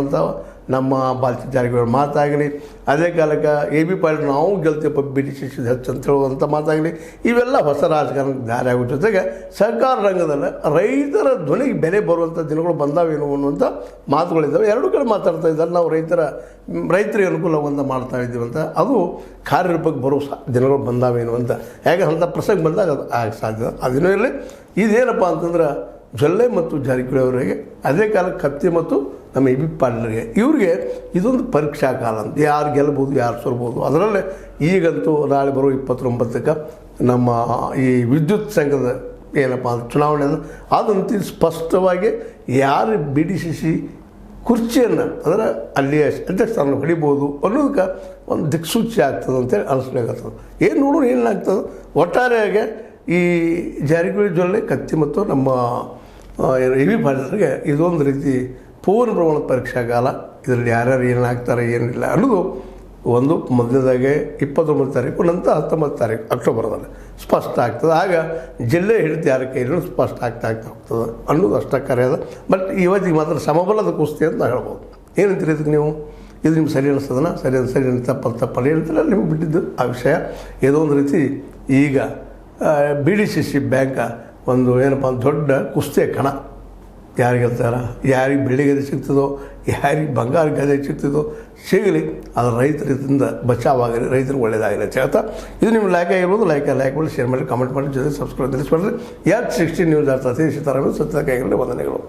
ಅಂತ ನಮ್ಮ ಬಾಲಚಂದ್ರ ಜಾರಕಿಹೊಳಿ ಮಾತಾಗಲಿ, ಅದೇ ಕಾಲಕ್ಕೆ AB ಪಾಟೀಲ್ ನಾವು ಗೆಲ್ತೀವಪ್ಪ BDC ಹೆಚ್ಚು ಅಂತ ಹೇಳುವಂಥ ಮಾತಾಗಲಿ, ಇವೆಲ್ಲ ಹೊಸ ರಾಜಕಾರಣಕ್ಕೆ ದಾರಿ ಆಗೋ ಜೊತೆಗೆ ಸರ್ಕಾರ ರಂಗದಲ್ಲಿ ರೈತರ ಧ್ವನಿಗೆ ಬೆಲೆ ಬರುವಂಥ ದಿನಗಳು ಬಂದಾವೇನು ಅನ್ನುವಂಥ ಮಾತುಗಳಿದ್ದಾವೆ. ಎರಡೂ ಕಡೆ ಮಾತಾಡ್ತಾ ಇದ್ದಾರೆ. ನಾವು ರೈತರಿಗೆ ಅನುಕೂಲವಂತ ಮಾಡ್ತಾ ಇದ್ದೀವಿ ಅಂತ, ಅದು ಕಾರ್ಯರೂಪಕ್ಕೆ ಬರೋ ದಿನಗಳು ಬಂದಾವೇನು ಅಂತ. ಹೇಗೆ ಅಂಥ ಪ್ರಸಂಗ ಬಂದಾಗ ಅದು ಆಗ ಸಾಧ್ಯ. ಅದೇನೂ ಇರಲಿ, ಇದೇನಪ್ಪ ಅಂತಂದ್ರೆ ಜೊಲ್ಲೆ ಮತ್ತು ಜಾರಕಿಹೊಳಿ ಅವರಿಗೆ, ಅದೇ ಕಾಲಕ್ಕೆ ಕತ್ತಿ ಮತ್ತು ನಮ್ಮ AB ಪಾಟೀಲರಿಗೆ, ಇವ್ರಿಗೆ ಇದೊಂದು ಪರೀಕ್ಷಾ ಕಾಲ ಅಂತ. ಯಾರು ಗೆಲ್ಬೋದು, ಯಾರು ಸೋಲ್ಬೋದು. ಅದರಲ್ಲೇ ಈಗಂತೂ ನಾಳೆ ಬರೋ 29ಕ್ಕೆ ನಮ್ಮ ಈ ವಿದ್ಯುತ್ ಸಂಘದ ಏನಪ್ಪ ಅಂತ ಚುನಾವಣೆ ಅದಂತೂ ಸ್ಪಷ್ಟವಾಗಿ ಯಾರು BDCC ಕುರ್ಚಿಯನ್ನು ಅಂದರೆ ಅಲ್ಲಿ ಅಧ್ಯಕ್ಷರನ್ನು ಹೊಡಿಬೋದು ಅನ್ನೋದಕ್ಕೆ ಒಂದು ದಿಕ್ಸೂಚಿ ಆಗ್ತದೆ ಅಂತೇಳಿ ಅನಿಸ್ಲಿಕ್ಕತ್ತದ. ಏನು ನೋಡೋಣ ಏನಾಗ್ತದೆ. ಒಟ್ಟಾರೆಯಾಗಿ ಈ ಜಾರಕಿಹೊಳಿ ಜೊಲ್ಲೆ ಕತ್ತಿ ಮತ್ತು ನಮ್ಮ AB ಪಾಟೀಲರಿಗೆ ಇದೊಂದು ರೀತಿ ಪೂರ್ಣ ಪ್ರಮಾಣದ ಪರೀಕ್ಷಾ ಕಾಲ. ಇದರಲ್ಲಿ ಯಾರ್ಯಾರು ಏನಾಗ್ತಾರೆ ಏನಿಲ್ಲ ಅನ್ನೋದು ಒಂದು ಮೊದಲನೇದಾಗೆ 29 ತಾರೀಕು, ನಂತರ 19 ತಾರೀಕು ಅಕ್ಟೋಬರ್ದಲ್ಲಿ ಸ್ಪಷ್ಟ ಆಗ್ತದೆ. ಆಗ ಜಿಲ್ಲೆ ಹಿಡಿದು ಯಾರ ಕೈಲೂ ಸ್ಪಷ್ಟ ಆಗ್ತಾ ಹೋಗ್ತದೆ ಅನ್ನೋದು ಅಷ್ಟೇ ಕರೆಯದ. ಬಟ್ ಇವತ್ತಿಗೆ ಮಾತ್ರ ಸಮಬಲದ ಕುಸ್ತಿ ಅಂತ ಹೇಳ್ಬೋದು. ಏನಂತೀರಿ ಇದಕ್ಕೆ ನೀವು? ಇದು ನಿಮ್ಗೆ ಸರಿ ಅನಿಸ್ತದನ? ಸರಿ ತಪ್ಪಲ್ಲ ಹೇಳ್ತಿಲ್ಲ, ನಿಮ್ಗೆ ಬಿಟ್ಟಿದ್ದು ಆ ವಿಷಯ. ಏನೋ ಒಂದು ರೀತಿ ಈಗ BDCC ಬ್ಯಾಂಕ ಒಂದು ಏನಪ್ಪ ದೊಡ್ಡ ಕುಸ್ತಿಯ ಕಣ. ಯಾರಿಗೆ ಗೆಲ್ತಾರ, ಯಾರಿಗೆ ಬೆಳ್ಳಿ ಗದೆ ಸಿಗ್ತದೋ, ಯಾರಿಗೆ ಬಂಗಾರ ಗದೆ ಸಿಗ್ತದೋ ಸಿಗಲಿ, ಅದು ರೈತರಿಂದ ಬಚಾವಾಗಲಿ, ರೈತರಿಗೆ ಒಳ್ಳೆಯದಾಗಲಿ ಅಂತ ಹೇಳ್ತಾ, ಇದು ನಿಮ್ಮ ಲೈಕ್ ಆಗಿರ್ಬೋದು. ಲೈಕ್ ಮಾಡಿ, ಶೇರ್ ಮಾಡಿ, ಕಾಮೆಂಟ್ ಮಾಡಿ, ಜೊತೆ ಸಬ್ಸ್ಕ್ರೈಬ್ ತಿಳಿಸ್ಬಿಡ್ರಿ. ಯಾರು 16 ನ್ಯೂಸ್ ಆಗ್ತದೆ ಸೀತಾರಾಮ ಸತ್ಯ ಕೈಗಳಲ್ಲಿ ವಂದನೆಗಳು.